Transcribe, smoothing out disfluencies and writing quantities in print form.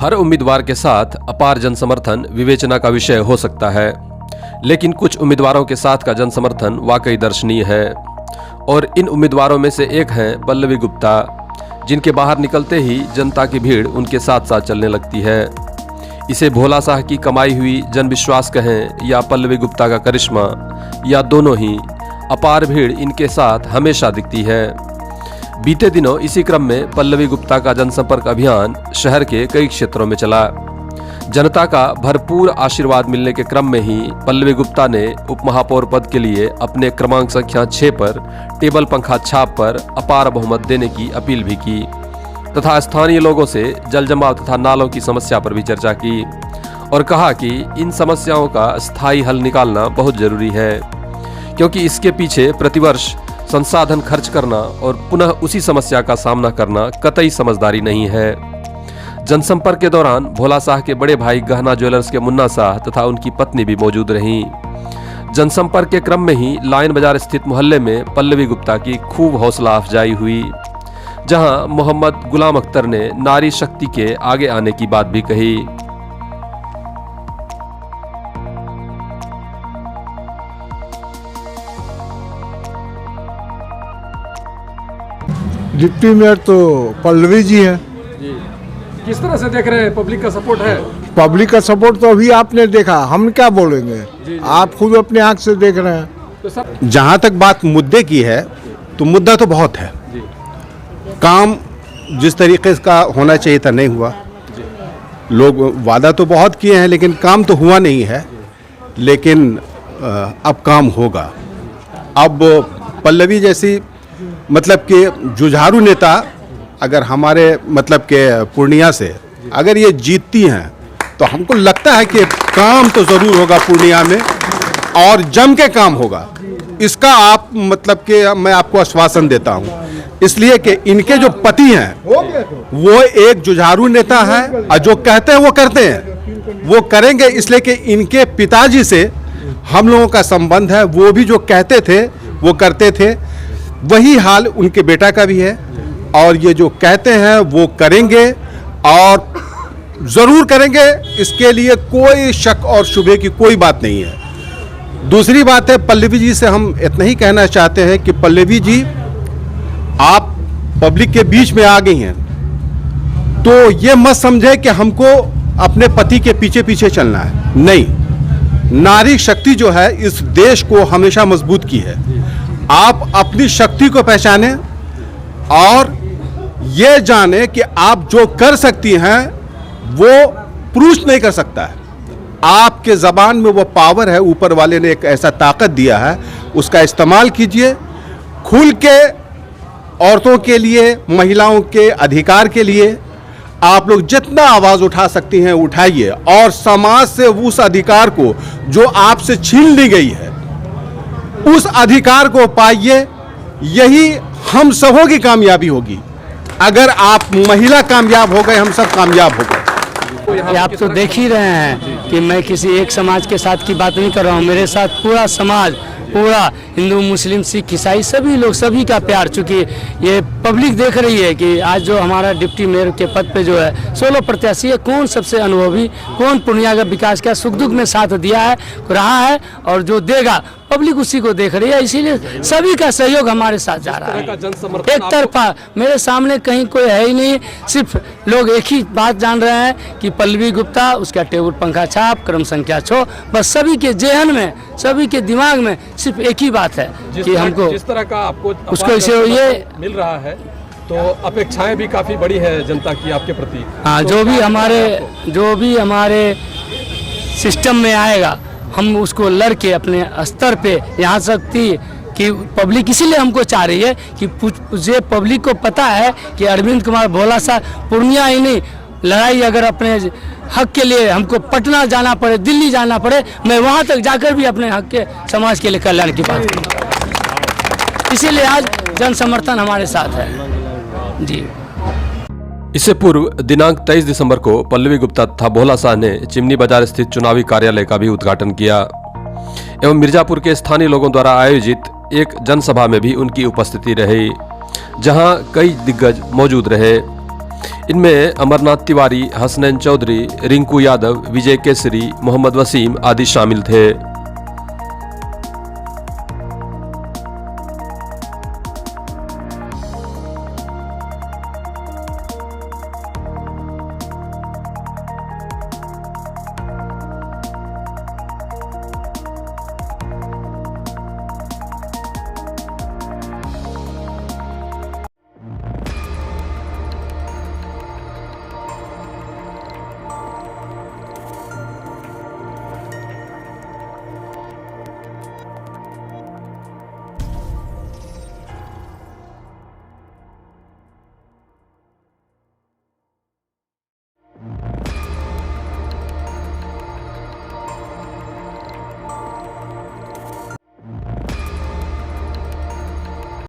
हर उम्मीदवार के साथ अपार जनसमर्थन विवेचना का विषय हो सकता है, लेकिन कुछ उम्मीदवारों के साथ का जनसमर्थन वाकई दर्शनीय है। और इन उम्मीदवारों में से एक हैं पल्लवी गुप्ता, जिनके बाहर निकलते ही जनता की भीड़ उनके साथ साथ चलने लगती है। इसे भोला शाह की कमाई हुई जनविश्वास कहें या पल्लवी गुप्ता का करिश्मा, या दोनों ही, अपार भीड़ इनके साथ हमेशा दिखती है। बीते दिनों इसी क्रम में पल्लवी गुप्ता का जनसंपर्क अभियान शहर के कई क्षेत्रों में चला। जनता का भरपूर आशीर्वाद मिलने के क्रम में ही पल्लवी गुप्ता ने उपमहापौर पद के लिए अपने क्रमांक संख्या 6 पर टेबल पंखा छाप पर अपार बहुमत देने की अपील भी की तथा स्थानीय लोगों से जल जमाव तथा नालों की समस्या पर भी चर्चा की और कहा कि इन समस्याओं का स्थायी हल निकालना बहुत जरूरी है, क्योंकि इसके पीछे प्रतिवर्ष संसाधन खर्च करना और पुनः उसी समस्या का सामना करना कतई समझदारी नहीं है। जनसंपर्क के दौरान भोला शाह के बड़े भाई गहना ज्वेलर्स के मुन्ना शाह तथा उनकी पत्नी भी मौजूद रहीं। जनसंपर्क के क्रम में ही लाइन बाजार स्थित मोहल्ले में पल्लवी गुप्ता की खूब हौसला अफजाई हुई, जहां मोहम्मद गुलाम अख्तर ने नारी शक्ति के आगे आने की बात भी कही। डिप्टी मेयर तो पल्लवी जी हैं। किस तरह से देख रहे हैं, पब्लिक का सपोर्ट है? पब्लिक का सपोर्ट तो अभी आपने देखा, हम क्या बोलेंगे, आप खुद अपने आंख से देख रहे हैं। तो सब जहाँ तक बात मुद्दे की है तो मुद्दा तो बहुत है। काम जिस तरीके का होना चाहिए था नहीं हुआ। लोग वादा तो बहुत किए हैं लेकिन काम तो हुआ नहीं है। लेकिन अब काम होगा। अब पल्लवी जैसी मतलब कि जुझारू नेता अगर हमारे मतलब के पूर्णिया से अगर ये जीतती हैं तो हमको लगता है कि काम तो ज़रूर होगा पूर्णिया में और जम के काम होगा। इसका आप मतलब कि मैं आपको आश्वासन देता हूँ, इसलिए कि इनके जो पति हैं वो एक जुझारू नेता है और जो कहते हैं वो करते हैं, वो करेंगे। इसलिए कि इनके पिताजी से हम लोगों का संबंध है, वो भी जो कहते थे वो करते थे, वही हाल उनके बेटा का भी है। और ये जो कहते हैं वो करेंगे और ज़रूर करेंगे, इसके लिए कोई शक और शुबे की कोई बात नहीं है। दूसरी बात है, पल्लवी जी से हम इतना ही कहना चाहते हैं कि पल्लवी जी आप पब्लिक के बीच में आ गई हैं तो ये मत समझे कि हमको अपने पति के पीछे पीछे चलना है। नहीं, नारी शक्ति जो है इस देश को हमेशा मजबूत की है। आप अपनी शक्ति को पहचाने और ये जाने कि आप जो कर सकती हैं वो पुरुष नहीं कर सकता है। आपके ज़बान में वो पावर है, ऊपर वाले ने एक ऐसा ताकत दिया है, उसका इस्तेमाल कीजिए। खुल के औरतों के लिए, महिलाओं के अधिकार के लिए आप लोग जितना आवाज़ उठा सकती हैं उठाइए और समाज से उस अधिकार को जो आपसे छीन ली गई है उस अधिकार को पाइए। यही हम सबों की कामयाबी होगी। अगर आप महिला कामयाब हो गए, हम सब कामयाब हो गए। आप तो देख ही रहे हैं कि मैं किसी एक समाज के साथ की बात नहीं कर रहा हूँ। मेरे साथ पूरा समाज, पूरा हिंदू, मुस्लिम, सिख, ईसाई सभी लोग, सभी का प्यार। चूँकि ये पब्लिक देख रही है कि आज जो हमारा डिप्टी मेयर के पद पे जो है 16 प्रत्याशी है, कौन सबसे अनुभवी, कौन पूर्णिया का विकास का सुख दुख में साथ दिया है, रहा है और जो देगा, पब्लिक उसी को देख रही है। इसीलिए सभी का सहयोग हमारे साथ जा रहा है। एक तरफा मेरे सामने कहीं कोई है ही नहीं, सिर्फ लोग एक ही बात जान रहे हैं कि पल्लवी गुप्ता, उसका टेबल पंखा छाप, क्रम संख्या 6, बस सभी के जेहन में, सभी के दिमाग में सिर्फ एक ही बात है कि हमको जिस तरह का आपको उसको इसे ये मिल रहा है तो अपेक्षाएं भी काफी बड़ी है जनता की आपके प्रति। हाँ, तो जो भी हमारे सिस्टम में आएगा हम उसको लड़के अपने स्तर पे यहाँ सकती कि पब्लिक इसीलिए हमको चाह रही है कि मुझे पब्लिक को पता है कि अरविंद कुमार भोला शाह पूर्णिया ही नहीं, लड़ाई अगर अपने हक के लिए हमको पटना जाना पड़े, दिल्ली जाना पड़े, मैं वहाँ तक जाकर भी अपने हक के, समाज के लिए कल्याण की बात करूँगा। इसीलिए आज जन समर्थन हमारे साथ है जी। इससे पूर्व दिनांक 23 दिसंबर को पल्लवी गुप्ता तथा भोला शाह ने चिमनी बाजार स्थित चुनावी कार्यालय का भी उद्घाटन किया एवं मिर्जापुर के स्थानीय लोगों द्वारा आयोजित एक जनसभा में भी उनकी उपस्थिति रही, जहां कई दिग्गज मौजूद रहे। इनमें अमरनाथ तिवारी, हसनैन चौधरी, रिंकू यादव, विजय केसरी, मोहम्मद वसीम आदि शामिल थे।